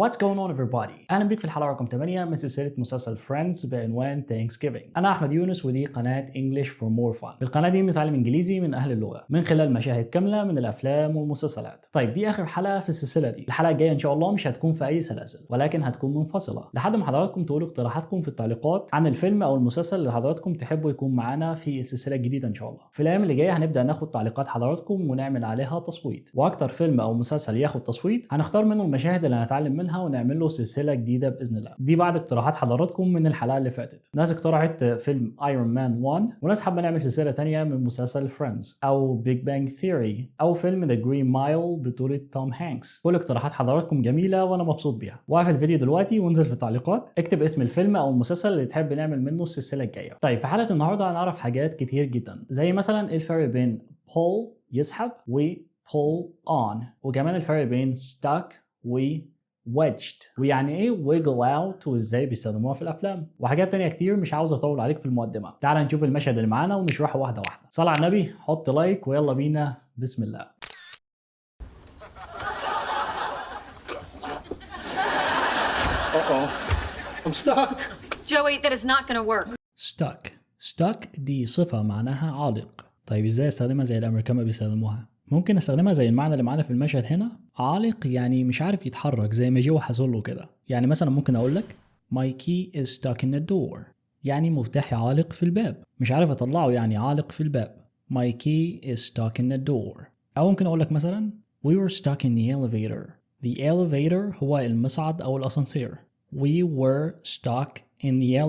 What's going on everybody؟ أهلا بيك في الحلقة رقم 8 من سلسلة مسلسل Friends بعنوان Thanksgiving. أنا أحمد يونس ودي قناة English for more fun. في القناة دي بنتعلم إنجليزي من أهل اللغة من خلال مشاهد كاملة من الأفلام والمسلسلات. طيب دي آخر حلقة في السلسلة دي. الحلقة الجاية إن شاء الله مش هتكون في أي سلاسل ولكن هتكون منفصلة لحد ما حضراتكم تقولوا اقتراحاتكم في التعليقات عن الفيلم أو المسلسل اللي حضراتكم تحبوا يكون معانا في السلسلة الجديدة إن شاء الله. في الأيام اللي جاية هنبدأ ناخد تعليقات حضراتكم ونعمل عليها تصويت، وأكتر فيلم أو مسلسل ياخد تصويت هنختار منه المشاهد اللي هنتعلم منها ونعمل له سلسله جديده باذن الله. دي بعد اقتراحات حضراتكم من الحلقه اللي فاتت. ناس اقترحت فيلم ايرون مان 1، وناس حابه نعمل سلسله ثانيه من مسلسل فريندز او بيج بانج ثيوري او فيلم ذا جرين مايل بطوله توم هانكس. كل اقتراحات حضراتكم جميله وانا مبسوط بيها. واقف الفيديو دلوقتي وانزل في التعليقات اكتب اسم الفيلم او المسلسل اللي تحب نعمل منه السلسله الجايه. طيب في حلقه النهارده هنعرف حاجات كتير جدا، زي مثلا الفرق بين pull يسحب و pull on، وكمان الفرق بين stuck و wedged، ويعني ايه wiggle out وازاي بيستخدموها في الافلام، وحاجات تانية كتير مش عاوز اطول عليك في المقدمة. تعال نشوف المشهد اللي معانا ونشرحه واحدة واحدة. صل على النبي، حط لايك ويلا بينا بسم الله. I'm stuck. Joey, that is not gonna work. stuck دي صفة معناها عالق. طيب ازاي استخدمها زي الامريكان ما بيستخدموها؟ ممكن استخدمها زي المعنى اللي معانا في المشهد هنا، عالق يعني مش عارف يتحرك زي ما جوه حصل له كده. يعني مثلا ممكن اقول لك my key is stuck in the door، يعني مفتاحي عالق في الباب، مش عارف اطلعه، يعني عالق في الباب. my key is stuck in the door. او ممكن اقول لك مثلا we were stuck in the elevator. the elevator هو المصعد او الاسانسير. we were stuck in the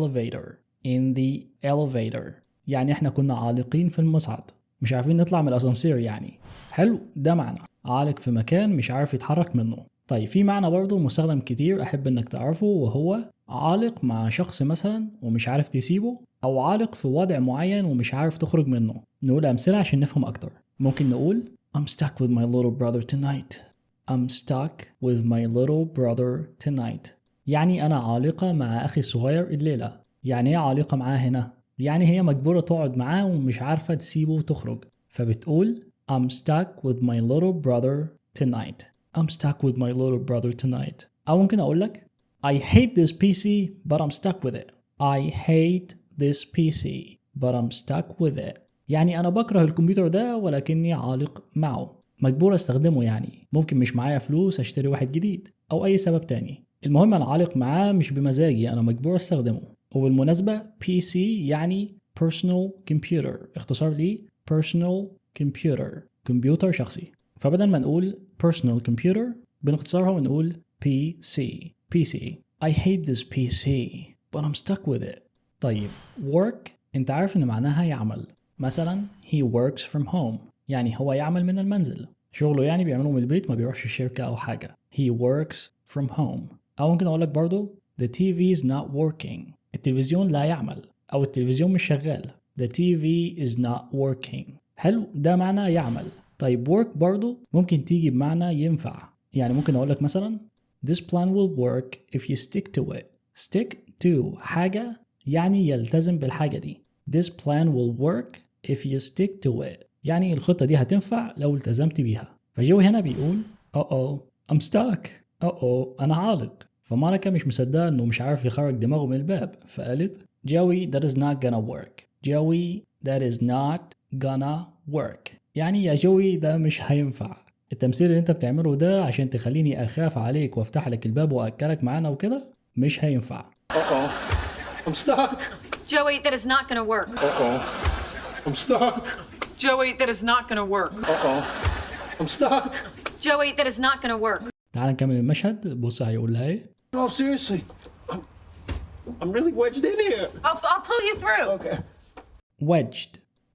elevator يعني احنا كنا عالقين في المصعد، مش عارفين نطلع من الاسانسير يعني. حلو، ده معنى عالق في مكان مش عارف يتحرك منه. طيب في معنى برضو مستخدم كتير احب انك تعرفه، وهو عالق مع شخص مثلا ومش عارف تسيبه، او عالق في وضع معين ومش عارف تخرج منه. نقول امثله عشان نفهم اكتر. ممكن نقول I'm stuck with my little brother tonight. I'm stuck with my little brother tonight يعني انا عالقه مع اخي الصغير الليله. يعني ايه عالقه معاه هنا؟ يعني هي مجبوره تقعد معاه ومش عارفه تسيبه وتخرج، فبتقول I'm stuck with my little brother tonight. I'm stuck with my little brother tonight. أو ممكن أقول لك I hate this PC but I'm stuck with it. I hate this PC but I'm stuck with it. يعني أنا بكره الكمبيوتر ده ولكني عالق معه، مجبور أستخدمه. يعني ممكن مش معايا فلوس أشتري واحد جديد أو أي سبب تاني، المهم أنا عالق معاه مش بمزاجي، أنا مجبور أستخدمه. وبالمناسبة PC يعني personal computer، اختصار لي personal computer، كمبيوتر شخصي. فبدل ما نقول personal computer بنختصرها ونقول PC. I hate this PC but I'm stuck with it. طيب work انت عارف ان معناها يعمل. مثلا he works from home يعني هو يعمل من المنزل، شغله يعني بيعمله من البيت، ما بيروحش الشركة او حاجة. he works from home. او ممكن اقول لك برضو the TV is not working، التلفزيون لا يعمل او التلفزيون مش شغال. the TV is not working. حلو، ده معنى يعمل. طيب work برضو ممكن تيجي بمعنى ينفع. يعني ممكن اقول لك مثلا this plan will work if you stick to it. stick to حاجة يعني يلتزم بالحاجة دي. this plan will work if you stick to it يعني الخطة دي هتنفع لو التزمت بيها. فجو هنا بيقول I'm stuck. أنا عالق. فماركا مش مصدقة انه مش عارف يخرج دماغه من الباب، فقالت Joey that is not gonna work. Joey that is not gonna work يعني يا جوي ده مش هينفع. التمثيل اللي انت بتعمله ده عشان تخليني اخاف عليك وافتح لك الباب واكلك معانا وكده مش هينفع. I'm stuck. Joey, that is not gonna work. I'm stuck. Joey, that is not gonna work. I'm stuck. Joey, that is not gonna work. تعال نكمل المشهد. بص هيقول لها ايه. No, seriously. I'm really wedged in here. I'll pull you through. Okay.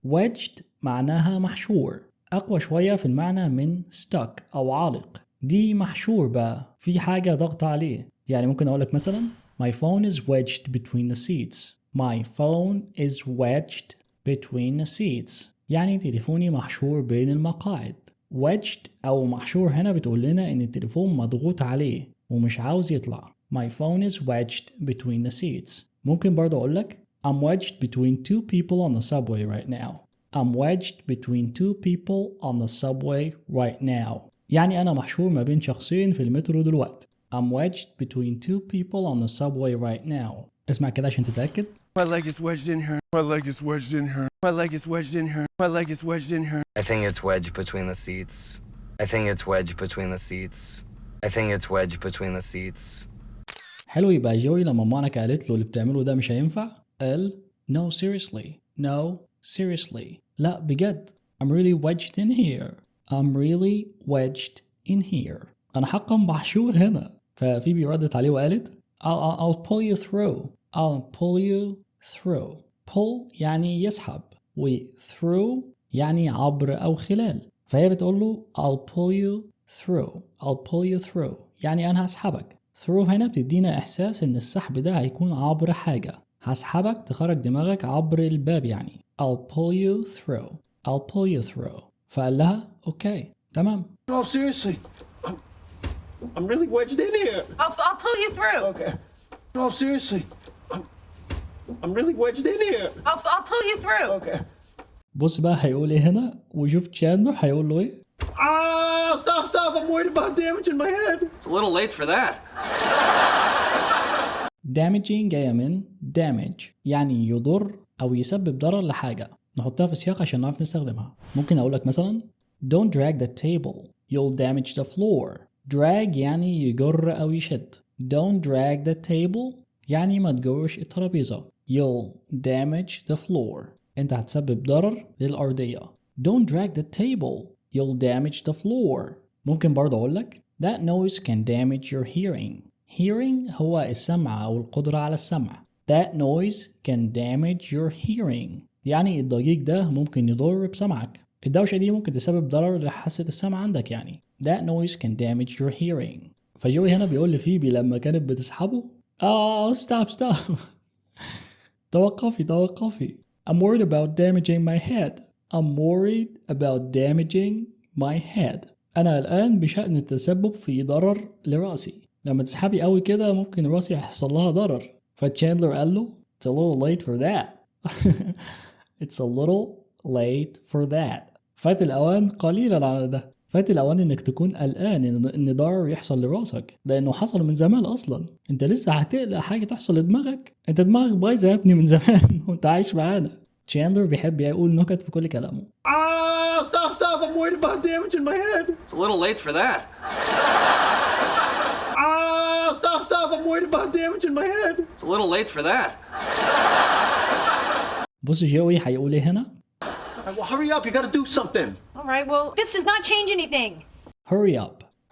wedged معناها محشور، أقوى شوية في المعنى من stuck أو عالق. دي محشور بقى، في حاجة ضغط عليه. يعني ممكن أقولك مثلا My phone is wedged between the seats. My phone is wedged between the seats يعني تليفوني محشور بين المقاعد. wedged أو محشور هنا بتقول لنا إن التليفون مضغوط عليه ومش عاوز يطلع. My phone is wedged between the seats. ممكن برضه أقولك I'm wedged between two people on the subway right now. I'm wedged between two people on the subway right now يعني أنا محشور ما بين شخصين في المترو دلوقتي. I'm wedged between two people on the subway right now. اسمع كده عشان تتأكد. My leg is wedged in her. My leg is wedged in her. My leg is wedged in her. My leg is wedged in her. I think it's wedged between the seats. I think it's wedged between the seats. I think it's wedged between the seats. حلو. يبقى جوي لما مونيكا قالت له اللي بتعمله ده مش هينفع قال no seriously. No seriously. لا بجد. I'm really wedged in here. I'm really wedged in here. أنا حقا محشور هنا. ففيبي ردت عليه وقالت I'll pull you through. I'll pull you through. pull يعني يسحب و through يعني عبر أو خلال. فهي بتقول له I'll pull you through. I'll pull you through يعني أنا هسحبك. through هنا بتدينا إحساس إن السحب ده هيكون عبر حاجة. هسحبك تخرج دماغك عبر الباب يعني. I'll pull you through. I'll pull you through. فقال لها أوكي تمام. No, seriously. I'm really wedged in here. I'll pull you through. Okay. No, seriously. I'm really wedged in here. I'll pull you through. Okay. بص بقى هيقول ايه هنا وشوف تشاندلر هيقول له ايه. Stop. I'm worried about damaging my head. It's a little late for that. damaging جاية من damage يعني يضر أو يسبب ضرر لحاجة. نحطها في سياق عشان نعرف نستخدمها. ممكن أقول لك مثلا Don't drag the table. You'll damage the floor. drag يعني يجر أو يشد. Don't drag the table يعني ما تجرش الترابيزة. You'll damage the floor. أنت هتسبب ضرر للأرضية. Don't drag the table. You'll damage the floor. ممكن برضه أقول لك That noise can damage your hearing. Hearing هو السمع أو القدرة على السمع. That noise can damage your hearing. يعني الضجيج ده ممكن يضر بسمعك. الدوشة دي ممكن تسبب ضرر لحاسة السمع عندك يعني. That noise can damage your hearing. فجوي هنا بيقول لفيبي لما كانت بتسحبه stop. توقفي. I'm worried about damaging my head. I'm worried about damaging my head. أنا الآن بشأن التسبب في ضرر لرأسي. لما تسحبي قوي كده ممكن رأسي يحصل لها ضرر. فتشاندلر قال له It's a little late for that. It's a little late for that. فات الأوان قليلا على ده. فات الأوان إنك تكون قلقان إن ضرر يحصل لراسك لأنه حصل من زمان أصلا. أنت لسه هتقلق حاجة تحصل لدماغك. أنت دماغك بايظة يا ابني من زمان وأنت عايش معانا. تشاندلر بيحب يقول نكت في كل كلامه. Stop. I'm worried about damaging my head. It's a little late for that. Stop. I'm worried about damaging my head. It's a little late for that. بص جوي هيقول إيه هنا. Well, hurry up. You gotta do something. All right, well, this does not change anything.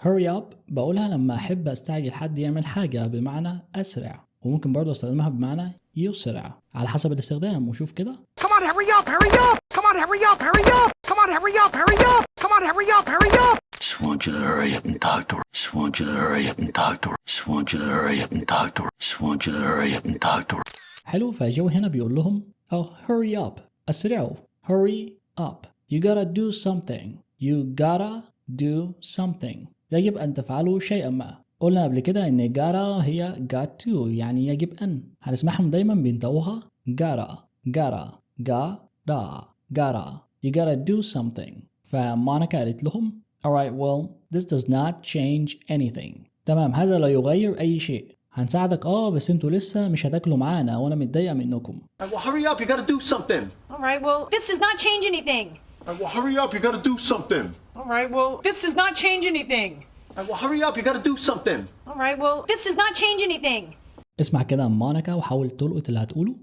hurry up بقولها لما أحب أستعجل حد يعمل حاجة بمعنى أسرع. وممكن برضه استخدمها بمعنى يسرع على حسب الاستخدام. وشوف كده Come on, hurry up! Come on, hurry up! Come on, hurry up! Come on, hurry up! Just want you to hurry up and talk to her. Just want you to hurry up and talk to her. Just want you to hurry up and talk to her. Just want you to hurry up and talk to her. حلو. فجو هنا بيقول لهم hurry up أسرعوا. hurry up. You gotta do something. You gotta do something. يجب أن تفعلوا شيئا ما. قلنا قبل كده إن gotta هي got to يعني يجب أن. هنسمعهم دايما بينطقوها gotta. You gotta do something. فمونيكا قالت لهم Alright, well, this does not change anything. تمام هذا لا يغير أي شيء. هنساعدك بس انتوا لسه مش هتاكلوا معانا وانا متضايقة منكم. Well, hurry up. You gotta do something. All right, well, this does not change anything. Well, hurry up. You gotta do something. All right, well, this does not change anything. Well, hurry up. You gotta do something. All right, well, this does not change anything. اسمع كده مونيكا وحاول تلقط اللي هتقوله.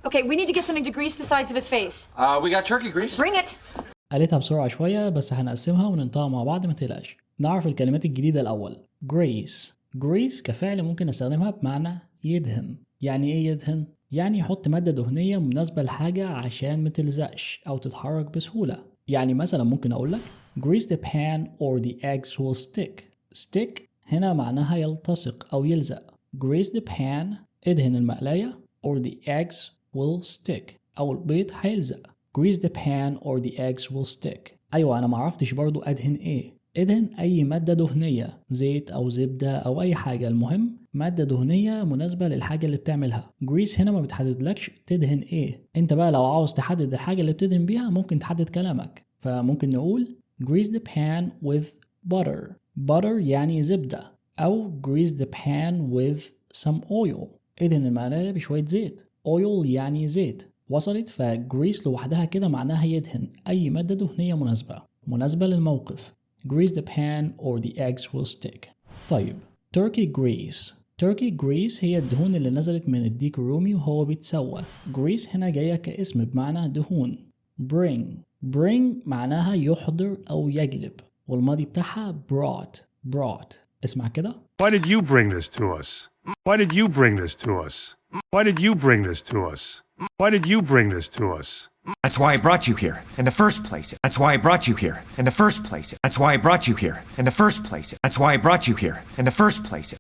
Okay, we need to get something to grease the sides of his face. We got turkey grease. Bring it. قالتها بسرعة شوية بس هنقسمها وننطقها مع بعض ما تقلقش. نعرف الكلمات الجديدة الأول. grease كفعل ممكن نستخدمها بمعنى يدهن. يعني إيه يدهن؟ يعني يحط مادة دهنية مناسبة لحاجة عشان ما تلزقش أو تتحرك بسهولة. يعني مثلا ممكن أقولك grease the pan or the eggs will stick هنا معناها يلتصق أو يلزق. grease the pan ادهن المقلاية or the eggs will stick أو البيض هيلزق. grease the pan or the eggs will stick. أيوة أنا معرفتش برضو أدهن إيه. ادهن أي مادة دهنية زيت أو زبدة أو أي حاجة. المهم مادة دهنية مناسبة للحاجة اللي بتعملها. grease هنا ما بتحددلكش تدهن إيه. أنت بقى لو عاوز تحدد الحاجة اللي بتدهن بيها ممكن تحدد كلامك. فممكن نقول grease the pan with butter يعني زبدة أو grease the pan with some oil. ادهن المقلاية بشوية زيت. oil يعني زيت. وصلت؟ فجريس لوحدها كده معناها يدهن أي مادة دهنية مناسبة للموقف. grease the pan or the eggs will stick. طيب turkey grease. turkey grease هي الدهون اللي نزلت من الديك الرومي وهو بيتسوى. grease هنا جاية كاسم بمعنى دهون. bring معناها يحضر أو يجلب، والماضي بتاعها brought. اسمع كده. Why did you bring this to us? Why did you bring this to us? Why did you bring this to us? Why did you bring this to us? That's why I brought you here in the first place. That's why I brought you here in the first place. That's why I brought you here in the first place. That's why I brought you here in the first place.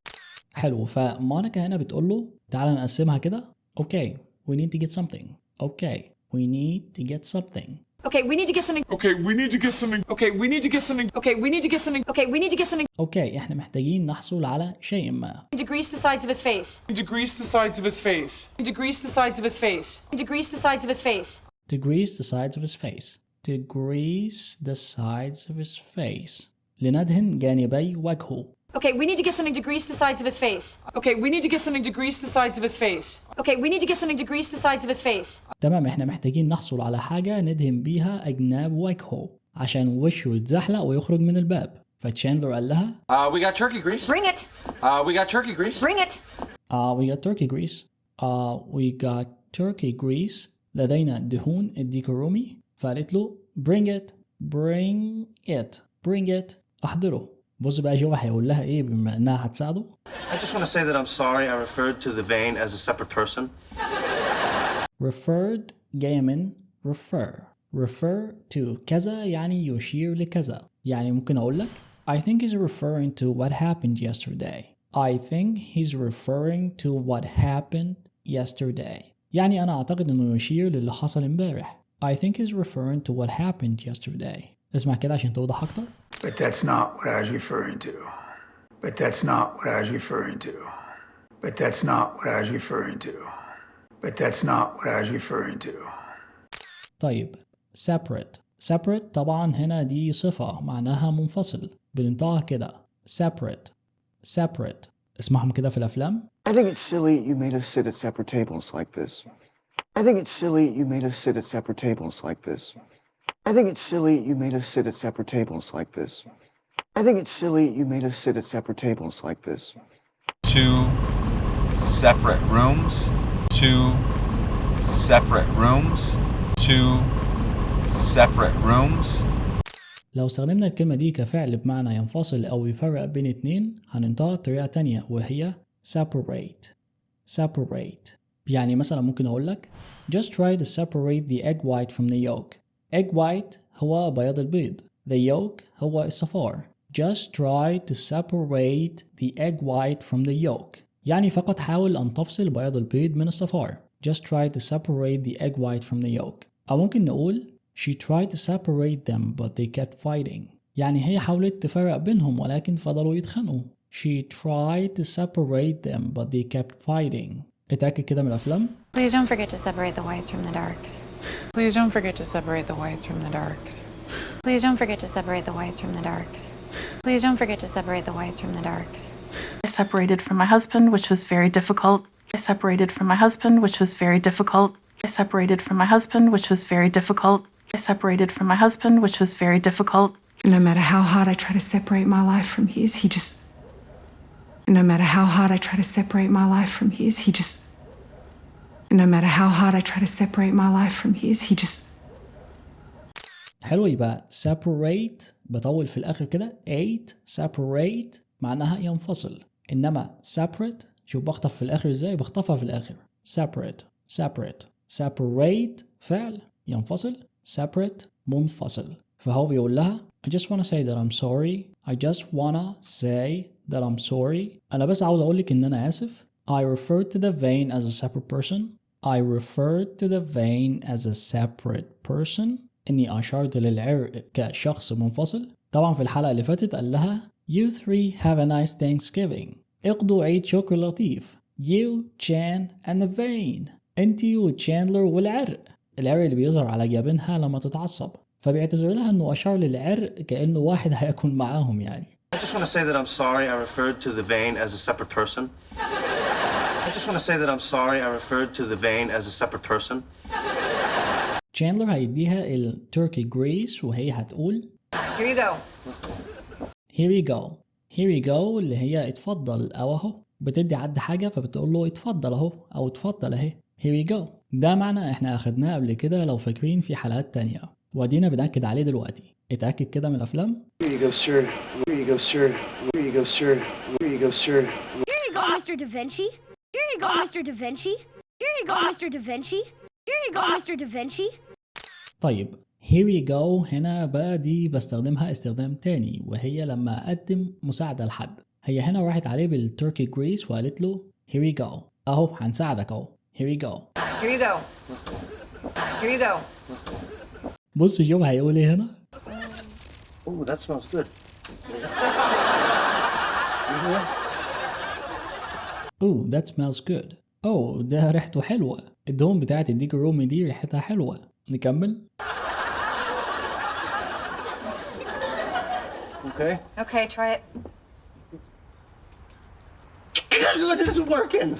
حلو. فمونيكا هنا بتقول له تعالى نقسمها كده. Okay, we need to get something. Okay, we need to get something. Okay, we need to get something. Okay, we need to get something. Okay, we need to get something. Okay, we need to get something. Okay, we need to get something Okay, احنا محتاجين نحصل على شيء ما. to grease the sides of his face. To grease the sides of his face. To grease the sides of his face. To grease the sides of his face. To grease the sides of his face. To grease the sides of his face. لندهن جانبي وجهه. Okay, we need to get something to grease the sides of his face. Okay, we need to get something to grease the sides of his face. Okay, we need to get something to grease the sides of his face. تمام، احنا محتاجين نحصل على حاجة ندهن بيها أجناب وجهه عشان وشه يتزحلق ويخرج من الباب. فتشاندلر قال لها We got turkey grease. Bring it. We got turkey grease. Bring it. we got turkey grease. We got turkey grease. لدينا دهون الديك الرومي. فقالت له bring it. Bring it. Bring it. أحضره. بص بقى جو هيقول لها ايه بما انها هتساعده. I just want to say that I'm sorry I referred to the vein as a separate person. referred جاية من refer to كذا يعني يشير لكذا. يعني ممكن أقول لك I think he's referring to what happened yesterday. I think he's referring to what happened yesterday. يعني أنا أعتقد إنه يشير للي حصل امبارح. I think he's referring to what happened yesterday. اسمع كده عشان توضح أكتر. But that's not what I was referring to. But that's not what I was referring to. But that's not what I was referring to. But that's not what I was referring to. طيب separate طبعا هنا دي صفة معناها منفصل. بننطقها كده separate. اسمعهم كده في الأفلام. I think it's silly you made us sit at separate tables like this. I think it's silly you made us sit at separate tables like this. I think it's silly you made us sit at separate tables like this. I think it's silly you made us sit at separate tables like this. Two separate rooms. Two separate rooms. Two separate rooms. لو استخدمنا الكلمة دي كفعل بمعنى ينفصل أو يفرق بين اتنين هننطقها بطريقة تانية وهي separate. يعني مثلا ممكن أقول لك just try to separate the egg white from the yolk. egg white هو بياض البيض. the yolk هو الصفار. just try to separate the egg white from the yolk. يعني فقط حاول أن تفصل بياض البيض من الصفار. just try to separate the egg white from the yolk. أو ممكن نقول she tried to separate them but they kept fighting. يعني هي حاولت تفرق بينهم ولكن فضلوا يتخانقوا. she tried to separate them but they kept fighting. اتأكد كده من الأفلام. Please don't forget to separate the whites from the darks. Please don't forget to separate the whites from the darks. Please don't forget to separate the whites from the darks. Please don't forget to separate the whites from the darks. I separated from my husband, which was very difficult. I separated from my husband, which was very difficult. I separated from my husband, which was very difficult. I separated from my husband, which was very difficult. No matter how hard I try to separate my life from his, he just... No matter how hard I try to separate my life from his, he just... No matter how hard I try to separate my life from his, he just... حلو. يبقى separate بطول في الآخر كده. separate معناها ينفصل. إنما separate شوف بخطف في الآخر إزاي. بخطفها في الآخر. separate فعل ينفصل. separate منفصل. فهو بيقول لها I just wanna say that I'm sorry. I just wanna say that I'm sorry. أنا بس عاوز أقولك إن أنا آسف. I referred to the vein as a separate person. I referred to the vein as a separate person. إني أشرت للعرق كشخص منفصل. طبعا في الحلقة اللي فاتت قال لها You three have a nice Thanksgiving. اقضوا عيد شكر لطيف. You, Chan, and the vein. انتي وتشاندلر والعرق. العرق اللي بيظهر على جبينها لما تتعصب. فبيعتذر لها انه اشار للعرق كأنه واحد هيكون معاهم يعني. I just want to say that I'm sorry I referred to the vein as a separate person. I just want to say that I'm sorry I referred to the vein as a separate person. تشاندلر هيديها التركي جريس وهي هتقول Here you go. here we go. here we go اللي هي اتفضل او اهو، بتدي حد حاجة فبتقول له اتفضل اهو او اتفضل اهي. here we go ده معنى احنا اخدناه قبل كده لو فاكرين في حلقات تانية، وادينا بنأكد عليه دلوقتي. اتأكد كده من الافلام. Here you go, sir. Here you go, sir. Here you go, sir. Here you go, sir. Here you go, Mr. Da Vinci. Here you go, Mr. Da Vinci. Here you go, Mr. Da Vinci. Here you go, Mr. Da Vinci. طيب here we go هنا بقى دي بستخدمها استخدام تاني، وهي لما أقدم مساعدة لحد. هي هنا راحت عليه بالتركي جريس وقالت له here we go أهو هنساعدك أهو. here we go. Here you go. Here you go. بص شوف هيقول ايه هنا. Ooh, that smells good. Ooh, that smells good. Oh ده ريحته حلوة. الدهون بتاعت الديك الرومي دي ريحتها حلوة. نكمل. Okay. Okay, try it. This isn't working.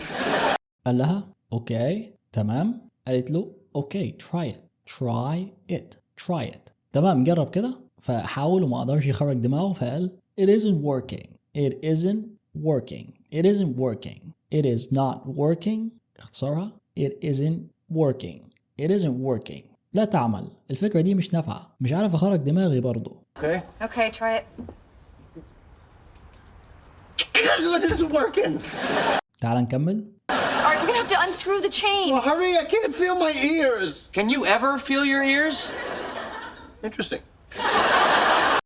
قال لها اوكي تمام. قالت له اوكي try it. try it. try it. تمام جرب كده. فحاول وما قدرش يخرج دماغه فقال it isn't working. it isn't working. it isn't working. it is not working. اختصارها it isn't working. it isn't working. لا تعمل. الفكرة دي مش نافعة. مش عارف اخرج دماغي برضو. Okay. Okay, try it. This isn't working. تعال نكمل. Alright, we're gonna have to unscrew the chain. Well, hurry! I can't feel my ears. Can you ever feel your ears? Interesting.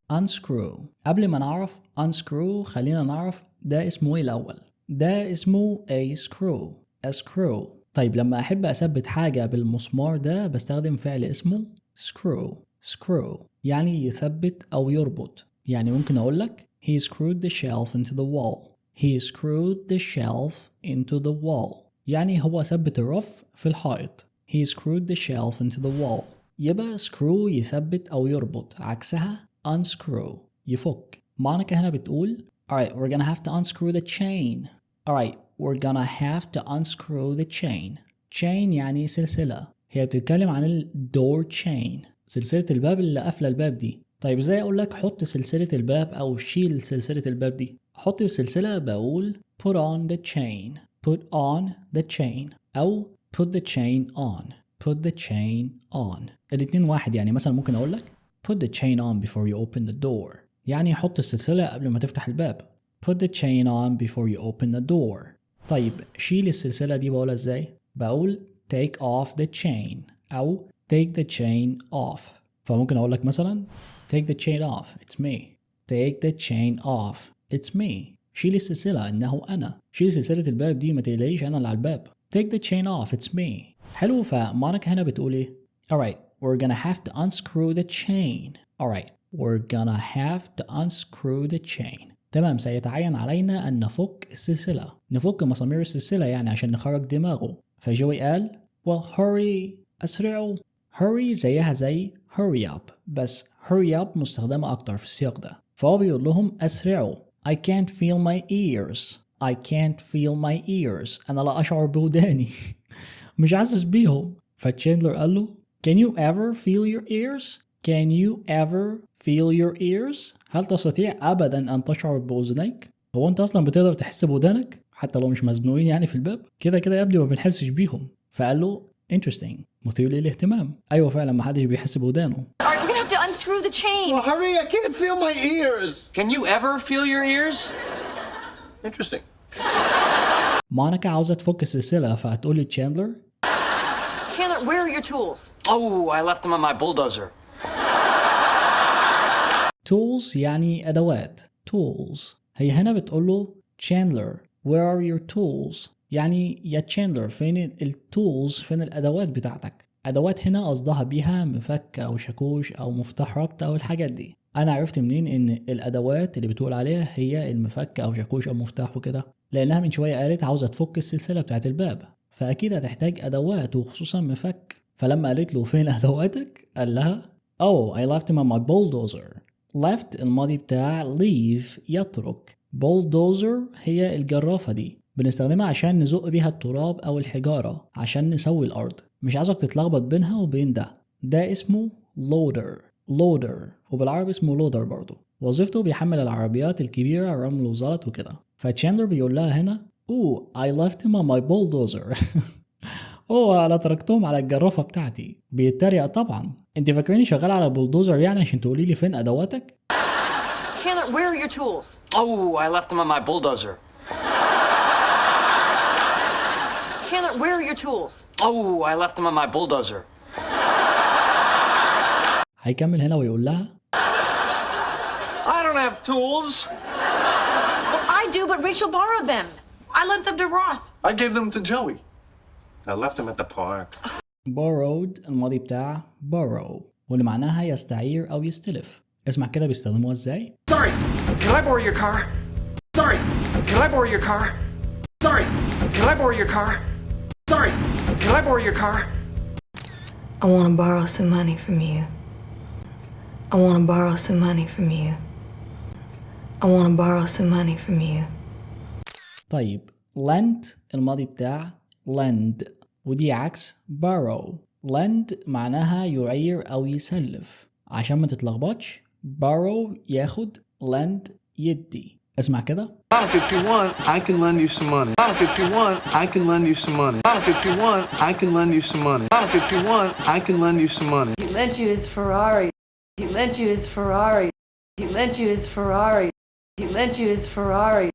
unscrew. قبل ما نعرف unscrew خلينا نعرف ده اسمه ايه الأول. ده اسمه a screw. a screw. طيب لما أحب أثبت حاجة بالمسمار ده بستخدم فعل اسمه screw. screw يعني يثبت أو يربط. يعني ممكن أقول لك he screwed the shelf into the wall. he screwed the shelf into the wall. يعني هو ثبت الرف في الحائط. he screwed the shelf into the wall. يبقى screw يثبت أو يربط، عكسها unscrew يفك. معنى هنا بتقول alright we're gonna have to unscrew the chain. alright we're gonna have to unscrew the chain. chain يعني سلسلة. هي بتتكلم عن الدور chain، سلسلة الباب اللي قافلة الباب دي. طيب ازاي اقول لك حط سلسلة الباب او شيل سلسلة الباب دي؟ حط السلسلة بقول put on the chain. put on the chain او put the chain on. put the chain on. الاتنين واحد. يعني مثلا ممكن اقول لك put the chain on before you open the door. يعني حط السلسلة قبل ما تفتح الباب. put the chain on before you open the door. طيب شيل السلسلة دي بقولها ازاي؟ بقول take off the chain او take the chain off. فممكن اقول لك مثلا take the chain off it's me. take the chain off it's me. شيل السلسلة إنه أنا. شيل سلسلة الباب دي ما تقلقيش أنا اللي على الباب. take the chain off it's me. حلو. فمارك هنا بتقول إيه؟ alright we're gonna have to unscrew the chain. alright we're gonna have to unscrew the chain. تمام سيتعين علينا أن نفك السلسلة. نفك مسامير السلسلة يعني عشان نخرج دماغه. فجوي قال well hurry أسرعوا. hurry زيها زي hurry up بس hurry up مستخدمة أكتر في السياق ده. فهو بيقول لهم أسرعوا. I can't feel my ears. I can't feel my ears. أنا لا أشعر بوداني. مش حاسس بيهم. فتشاندلر قال له Can you ever feel your ears? Can you ever feel your ears? هل تستطيع أبدا أن تشعر بأذنيك؟ هو أنت أصلا بتقدر تحس بودانك؟ حتى لو مش مزنوقين يعني في الباب؟ كده كده يا ابني ما بنحسش بيهم. فقال له interesting مثير للاهتمام. أيوة فعلا ما حدش بيحس بودانه. Alright, we're gonna have to unscrew the chain. Well, hurry! I can't feel my ears. Can you ever feel your ears? Interesting. مونيكا عاوزة تفك السلسلة فهتقول لتشاندلر Chandler, where are your tools? Oh, I left them on my bulldozer. tools يعني أدوات. tools. هي هنا بتقول له Chandler where are your tools؟ يعني يا تشاندلر فين التولز، فين الأدوات بتاعتك؟ أدوات هنا قصدها بيها مفك أو شاكوش أو مفتاح ربط أو الحاجات دي. أنا عرفت منين إن الأدوات اللي بتقول عليها هي المفك أو شاكوش أو مفتاح وكده؟ لأنها من شوية قالت عاوزة تفك السلسلة بتاعت الباب، فأكيد هتحتاج أدوات وخصوصا مفك. فلما قالت له فين أدواتك قال لها Oh I left them on my bulldozer. left الماضي بتاع leave يترك. bulldozer هي الجرافة دي، بنستخدمها عشان نزق بيها التراب أو الحجارة عشان نسوي الأرض. مش عايزك تتلخبط بينها وبين ده اسمه loader وبالعربي اسمه loader برضو. وظيفته بيحمل العربيات الكبيرة رمل وزلط وكده. فتشاندلر بيقول لها هنا I left him on my bulldozer. أنا تركتهم على الجرافة بتاعتي. بيتريق طبعا. انت فاكريني شغال على بولدوزر يعني عشان تقولي لي فين أدواتك؟ Chandler, where are your tools? Oh, I left them on my bulldozer. Chandler, where are your tools? Oh, I left them on my bulldozer. هيكمل هنا ويقول لها I don't have tools. Well, I do, but Rachel borrowed them. I lent them to Ross. I gave them to Joey. I left him at the park. borrowed الماضي بتاع borrow واللي معناها يستعير أو يستلف. اسمع كده بيستخدموها ازاي؟ Sorry, can I borrow your car? Sorry, can I borrow your car? Sorry, can I borrow your car? Sorry, can I borrow your car? I want to borrow some money from you. I want to borrow some money from you. I want to borrow some money from you. طيب lend الماضي بتاع lend ودي عكس borrow. lend معناها يعير أو يسلف. عشان ما تتلخبطش borrow ياخد lend يدي. اسمع كده. If you want, I can lend you some money. If you want, I can lend you some money. If you want, I can lend you some money. If you want, I can lend you some money. He lent you his Ferrari. He lent you his Ferrari. He lent you his Ferrari. He lent you his Ferrari.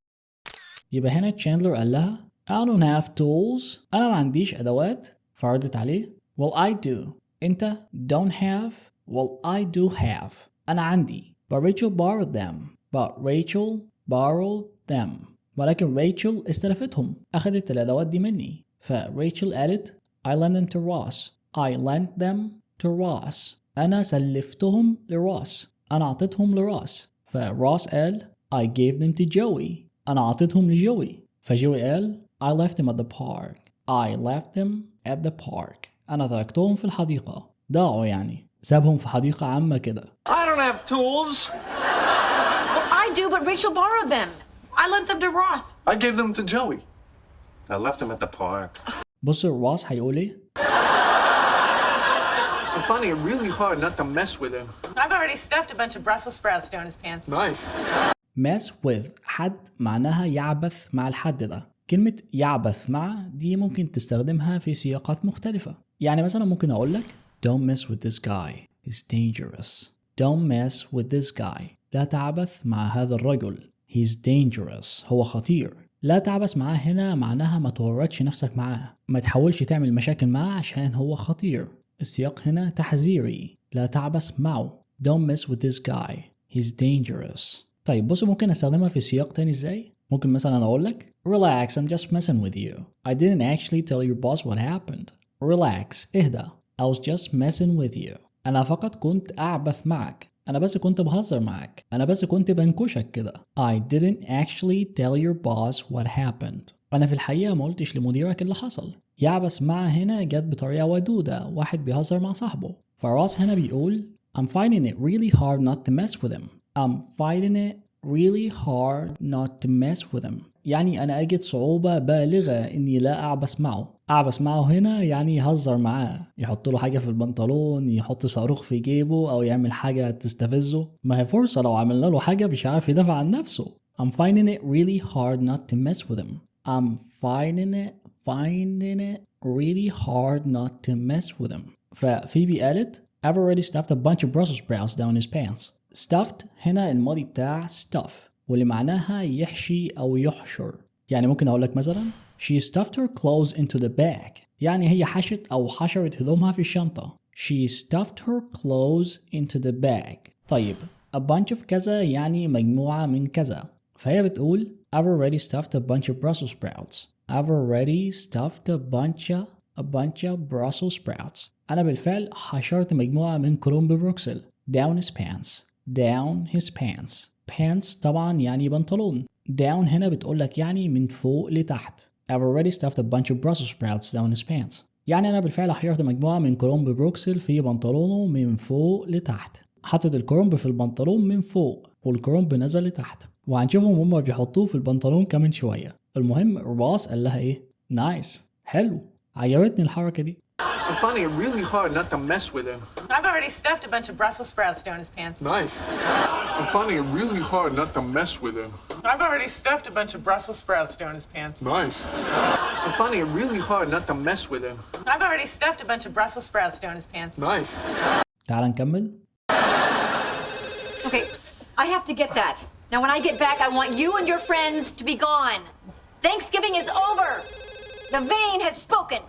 يبقى هنا تشاندلر قال لها I don't have tools. أنا ما عنديش أدوات. فردت عليه Well I do. أنت don't have. Well I do have. أنا عندي. But Rachel borrowed them. But Rachel borrowed them. ولكن ريتشل استلفتهم. أخذت الأدوات دي مني. فريتشل قالت I lent them to Ross. I lent them to Ross. أنا سلفتهم لروس. أنا أعطيتهم لروس. فروس قال I gave them to Joey. أنا أعطيتهم لجوي. فجوي قال I left them at the park. I left them at the park. أنا تركتهم في الحديقة. ضاعوا يعني. سابهم في حديقة عامة كده. I don't have tools. Well, I do, but Rachel borrowed them. I lent them to Ross. I gave them to Joey. I left him at the park. بص روس هيقول إيه؟ I'm finding it really hard not to mess with him. I've already stuffed a bunch of Brussels sprouts down his pants. Nice. mess with حد معناها يعبث مع الحد ده. كلمة يعبث مع دي ممكن تستخدمها في سياقات مختلفة. يعني مثلا ممكن أقول لك Don't mess with this guy. He's dangerous. Don't mess with this guy. لا تعبث مع هذا الرجل. He's dangerous. هو خطير. لا تعبث معاه هنا معناها ما تورطش نفسك معاه. ما تحاولش تعمل مشاكل معاه عشان هو خطير. السياق هنا تحذيري. لا تعبث معه. Don't mess with this guy. He's dangerous. طيب بصوا ممكن استخدمها في سياق تاني ازاي؟ ممكن مثلا اقول لك Relax, I'm just messing with you. I didn't actually tell your boss what happened. Relax, اهدى. I was just messing with you. أنا فقط كنت أعبث معك. أنا بس كنت بهزر معك. أنا بس كنت بنكشك كده. I didn't actually tell your boss what happened. أنا في الحقيقة ما قلتش لمديرك اللي حصل. يعبث مع هنا جت بطريقة ودودة. واحد بيهزر مع صاحبه. فراس هنا بيقول I'm finding it really hard not to mess with him. I'm finding it really hard not to mess with him. يعني أنا أجد صعوبة بالغة إني لا أعبث معه. أعبث معه هنا يعني يهزر معاه، يحط له حاجة في البنطلون، يحط صاروخ في جيبه أو يعمل حاجة تستفزه. ما هي فرصة لو عملنا له حاجة مش عارف يدافع عن نفسه. I'm finding it really hard not to mess with him. I'm finding it really hard not to mess with him. ففيبي قالت I've already stuffed a bunch of Brussels sprouts down his pants. stuffed هنا الماضي بتاع stuff واللي معناها يحشي أو يحشر. يعني ممكن أقول لك مثلا She stuffed her clothes into the bag. يعني هي حشت أو حشرت هدومها في الشنطة. She stuffed her clothes into the bag. طيب a bunch of كذا يعني مجموعة من كذا. فهي بتقول I've already stuffed a bunch of Brussels sprouts. I've already stuffed a bunch of Brussels sprouts. أنا بالفعل حشرت مجموعة من كرنب بروكسل. Down his pants. Down his pants. Pants طبعا يعني بنطلون. Down هنا بتقولك يعني من فوق لتحت. I've already stuffed a bunch of Brussels sprouts down his pants. يعني أنا بالفعل حشرت مجموعة من كرنب بروكسل في بنطلونه من فوق لتحت. حطت الكرنب في البنطلون من فوق والكرنب نزل لتحت، وهنشوفهم هما بيحطوه في البنطلون كمان شوية. المهم روس قال لها ايه؟ نايس، حلو، عجبتني الحركة دي. I'm finding it really hard not to mess with him. I've already stuffed a bunch of Brussels sprouts down his pants. Nice. I'm finding it really hard not to mess with him. I've already stuffed a bunch of Brussels sprouts down his pants. Nice. I'm finding it really hard not to mess with him. I've already stuffed a bunch of Brussels sprouts down his pants. Nice. تعال نكمل. Okay, I have to get that. Now, when I get back, I want you and your friends to be gone. Thanksgiving is over. The vein has spoken.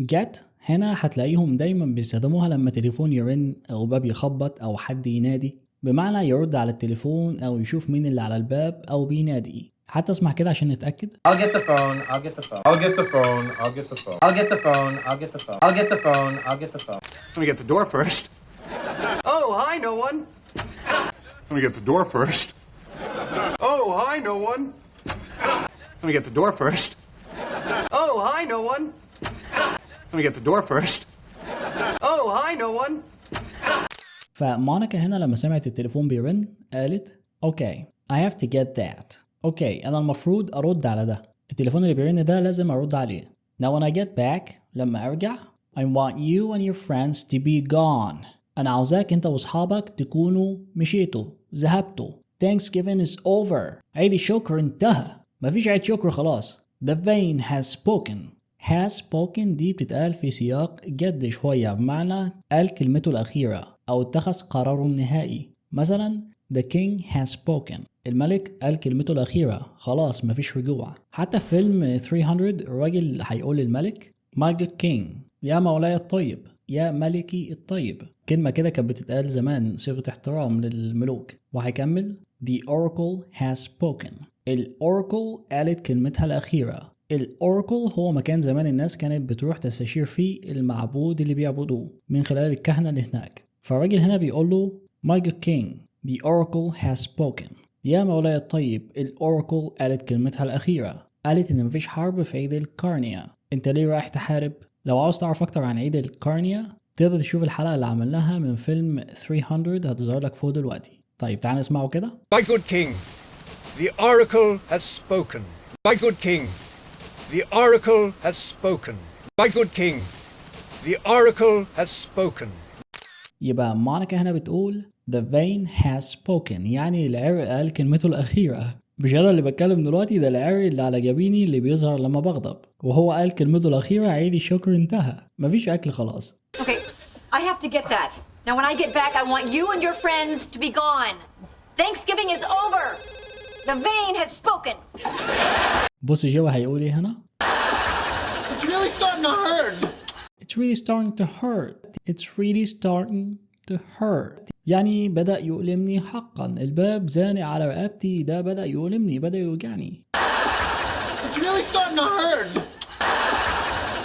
get هنا هتلاقيهم دايما بيستخدموها لما تليفون يرن أو باب يخبط أو حد ينادي، بمعنى يرد على التليفون أو يشوف مين اللي على الباب أو بينادي. حتى اسمع كده عشان نتأكد. I'll get the phone. I'll get the phone. I'll get the phone. I'll get the phone. I'll get the phone. I'll get the phone. I'll get the phone. I'll get the phone. Let me get the door first. Oh, hi, no one. Let me get the door first. Oh, hi, no one. Let me get the door first. Oh, hi, no one. Let me get the door first. Oh, hi, no one. فمونيكا هنا لما سمعت التليفون بيرن قالت اوكي I have to get that. اوكي انا المفروض ارد على ده، التليفون اللي بيرن ده لازم ارد عليه. Now when I get back لما ارجع I want you and your friends to be gone. انا عاوزاك انت واصحابك تكونوا مشيتوا ذهبتوا. Thanksgiving is over. عيد الشكر انتهى، مفيش عيد شكر خلاص. The vein has spoken. has spoken دي بتتقال في سياق جد شوية، بمعنى قال كلمته الأخيرة أو اتخذ قراره النهائي. مثلا The king has spoken. الملك قال كلمته الأخيرة، خلاص مفيش رجوع. حتى في فيلم 300 الراجل هيقول للملك My good king، يا مولاي الطيب، يا ملكي الطيب. كلمة كده كانت بتتقال زمان صيغة احترام للملوك. وهيكمل The oracle has spoken. الأوراكل قالت كلمتها الأخيرة. الأوراكل هو مكان زمان الناس كانت بتروح تستشير فيه المعبود اللي بيعبدوه من خلال الكهنة اللي هناك. فالراجل هنا بيقول له My good king, the oracle has spoken. يا مولاي الطيب، الأوراكل قالت كلمتها الأخيرة. قالت إن مفيش حرب في عيد الكارنيا. أنت ليه رايح تحارب؟ لو عاوز تعرف أكتر عن عيد الكارنيا تقدر تشوف الحلقة اللي عملناها من فيلم 300 هتظهر لك فوق دلوقتي. طيب تعال نسمعه كده. My good king, the oracle has spoken. My good king, the oracle has spoken. My good king, the oracle has spoken. يبقى مونيكا هنا بتقول The vein has spoken، يعني العرق قال كلمته الأخيرة. مش أنا اللي بتكلم دلوقتي، ده العرق اللي على جبيني اللي بيظهر لما بغضب، وهو قال كلمته الأخيرة عيد الشكر انتهى، مفيش أكل خلاص. Okay, I have to get that. Now when I get back, I want you and your friends to be gone. Thanksgiving is over. The vein has spoken. بص جو هيقول ايه هنا؟ It's really starting to hurt. It's really starting to hurt. It's really starting to hurt. يعني بدأ يؤلمني حقا، الباب زانق على رقبتي، ده بدأ يؤلمني، بدأ يوجعني. It's really starting to hurt.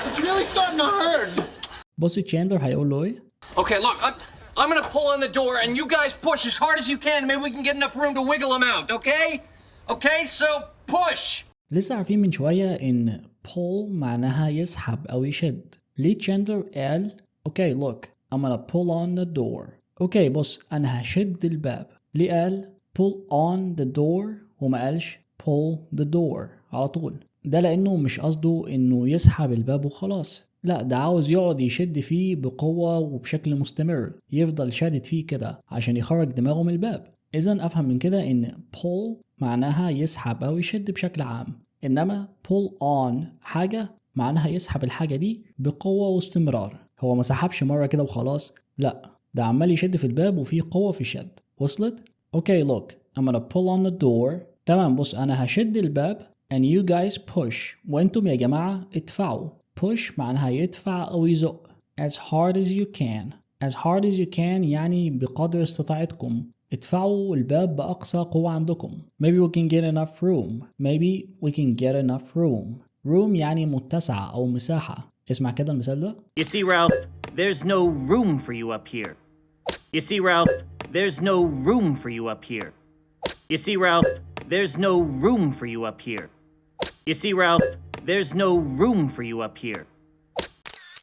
It's really starting to hurt. بص تشاندلر هيقول له ايه؟ Okay, look, I'm gonna pull on the door and you guys push as hard as you can. Maybe we can get enough room to wiggle them out, okay? Okay, so push. لسه عارفين من شوية إن pull معناها يسحب أو يشد. ليه تشاندلر قال okay look I'm gonna pull on the door. اوكي بص أنا هشد الباب. ليه قال pull on the door وما قالش pull the door على طول؟ ده لأنه مش قصده إنه يسحب الباب وخلاص، لا ده عاوز يقعد يشد فيه بقوة وبشكل مستمر، يفضل شادد فيه كده عشان يخرج دماغه من الباب. إذن أفهم من كده إن pull معناها يسحب أو يشد بشكل عام، إنما pull on حاجة معناها يسحب الحاجة دي بقوة واستمرار. هو ما سحبش مرة كده وخلاص، لا ده عمال يشد في الباب وفيه قوة في الشد. وصلت؟ Okay look I'm gonna pull on the door. تمام بص أنا هشد الباب and you guys push وانتم يا جماعة ادفعوا. push معناها يدفع أو يزق. as hard as you can. as hard as you can يعني بقدر استطاعتكم. ادفعوا الباب بأقصى قوة عندكم. Maybe we can get enough room. Maybe we can get enough room. room يعني متسعة أو مساحة. اسمع كده المثال ده. You see Ralph, there's no room for you up here. You see Ralph, there's no room for you up here. You see Ralph, there's no room for you up here. You see Ralph, there's no room for you up here.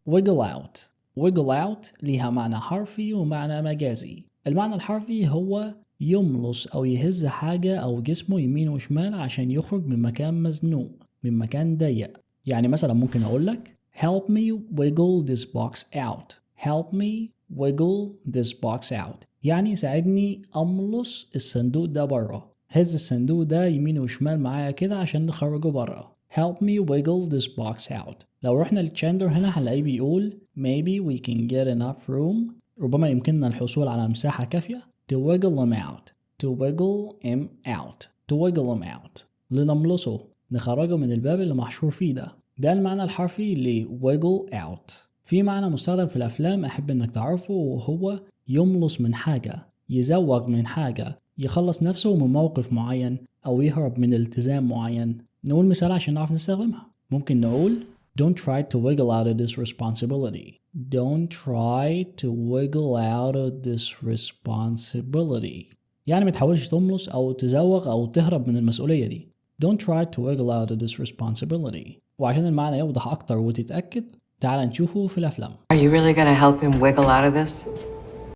wiggle out. wiggle out ليها معنى حرفي ومعنى مجازي. المعنى الحرفي هو يملص أو يهز حاجة أو جسمه يمين وشمال عشان يخرج من مكان مزنوق، من مكان ضيق. يعني مثلا ممكن أقولك help me wiggle this box out. help me wiggle this box out يعني ساعدني أملص الصندوق ده برا. هز الصندوق ده يمين وشمال معايا كده عشان نخرجه برا. help me wiggle this box out. لو رحنا لتشاندلر هنا هنلاقيه بيقول maybe we can get enough room. ربما يمكننا الحصول على مساحة كافية to wiggle him out. to wiggle him out. to wiggle him out لنملصه، نخرجه من الباب اللي محشور فيه ده. ده المعنى الحرفي ل wiggle out. في معنى مستخدم في الأفلام أحب إنك تعرفه، وهو يملص من حاجة، يزوغ من حاجة، يخلص نفسه من موقف معين أو يهرب من التزام معين. نقول مثال عشان نعرف نستخدمها. ممكن نقول don't try to wiggle out of this responsibility. don't try to wiggle out of this responsibility يعني ما تحاولش تملص أو تزوغ أو تهرب من المسؤولية دي. don't try to wiggle out of this responsibility. وعشان المعنى يوضح أكتر وتتأكد تعال نشوفه في الأفلام. Are you really gonna help him wiggle out of this?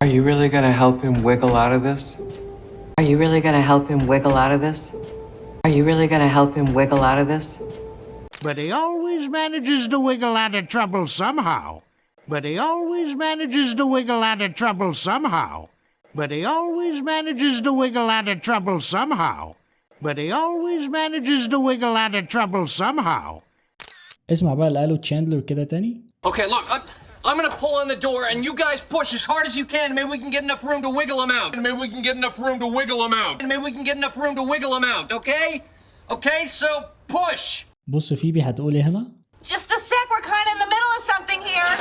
Are you really gonna help him wiggle out of this? Are you really gonna help him wiggle out of this? Are you really gonna help him wiggle out of this? But he always manages to wiggle out of trouble somehow. But he always manages to wiggle out of trouble somehow. But he always manages to wiggle out of trouble somehow. But he always manages to wiggle out of trouble somehow. اسمع بقى اللي قاله تشاندلر كده تاني. Okay, look, I'm gonna pull on the door and you guys push as hard as you can. Maybe we can get enough room to wiggle him out. Maybe we can get enough room to wiggle him out. Maybe we can get enough room to wiggle him out, okay? Okay, so push. بص فيبي هتقول ايه هنا؟ Just a sec, we're kind of in the middle of something here.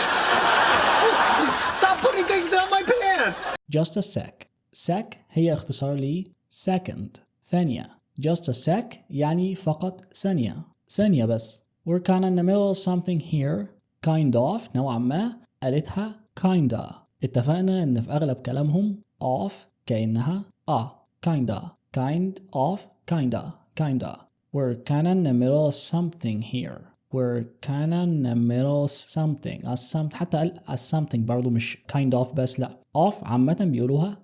Stop putting things down my pants! Just a sec. sec هي اختصار لي second، ثانية. Just a sec يعني فقط ثانية، ثانية بس. We're kind of in the middle of something here. kind of نوعا ما قالتها kinda. اتفقنا ان في اغلب كلامهم of كأنها kinda. kind of kinda. We're kind of in the middle of something here. We're kind of in the middle of something. حتى قال something برضو مش kind of بس لا. of عامة بيقولوها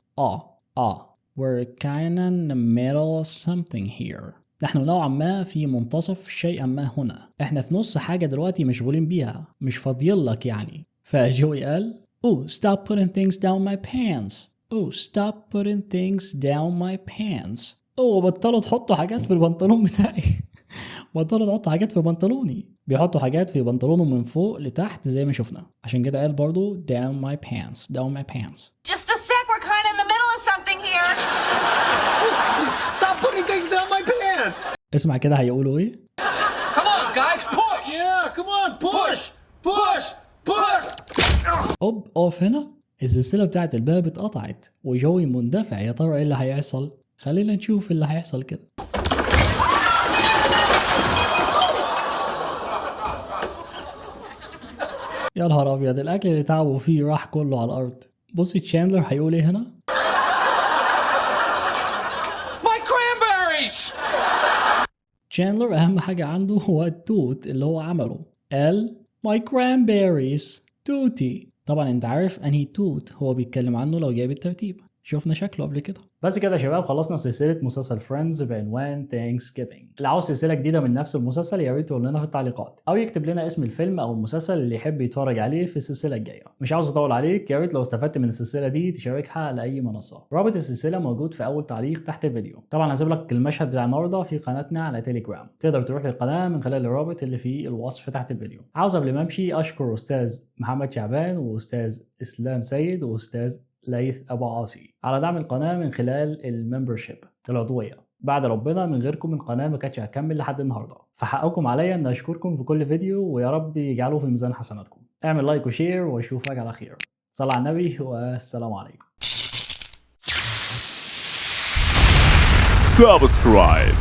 We're kind of in the middle of something here. نحن نوعا ما في منتصف شيئا ما هنا. احنا في نص حاجة دلوقتي مشغولين بيها، مش فاضيلك يعني. فجوي قال stop putting things down my pants. stop putting things down my pants. بطلوا تحطوا حاجات في البنطلون بتاعي. بطلوا تحطوا حاجات في بنطلوني. بيحطوا حاجات في بنطلونهم من فوق لتحت زي ما شفنا. عشان كده قال برضو down my pants. Just a sec, we're kind of in the middle of something here. Stop putting things down my pants! اسمع كده هيقولوا ايه؟ Come on, guys, push! Yeah, come on, push! اوف هنا السلسلة بتاعت الباب اتقطعت وجوي مندفع. يا ترى ايه اللي هيحصل؟ خلينا نشوف اللي هيحصل كده. يا نهار ابيض، الاكل اللي تعبوا فيه راح كله على الارض. بصي تشاندلر هيقول ايه هنا؟ My cranberries! تشاندلر اهم حاجة عنده هو التوت اللي هو عمله. قال my cranberries توتي. طبعا انت عارف انهي توت هو بيتكلم عنه لو جايب الترتيب. شوفنا شكله قبل كده. بس كده يا شباب خلصنا سلسلة مسلسل فريندز بعنوان Thanksgiving. اللي عاوز سلسلة جديدة من نفس المسلسل يا ريت يقول لنا في التعليقات أو يكتب لنا اسم الفيلم أو المسلسل اللي يحب يتفرج عليه في السلسلة الجاية. مش عاوز أطول عليك، يا ريت لو استفدت من السلسلة دي تشاركها على أي منصة. رابط السلسلة موجود في أول تعليق تحت الفيديو. طبعا هسيب لك المشهد بتاع النهارده في قناتنا على تيليجرام. تقدر تروح للقناة من خلال الرابط اللي في الوصف تحت الفيديو. عاوز قبل ما أمشي أشكر أستاذ محمد شعبان وأستاذ إسلام سيد وأستاذ ليث أبو عاصي على دعم القناة من خلال الممبرشيب العضوية. بعد ربنا من غيركم القناة ما كانتش هتكمل لحد النهاردة، فحقكم عليا ان اشكركم في كل فيديو ويا رب يجعله في ميزان حسناتكم. اعمل لايك وشير واشوفك على خير. صلى على النبي والسلام عليكم. Subscribe.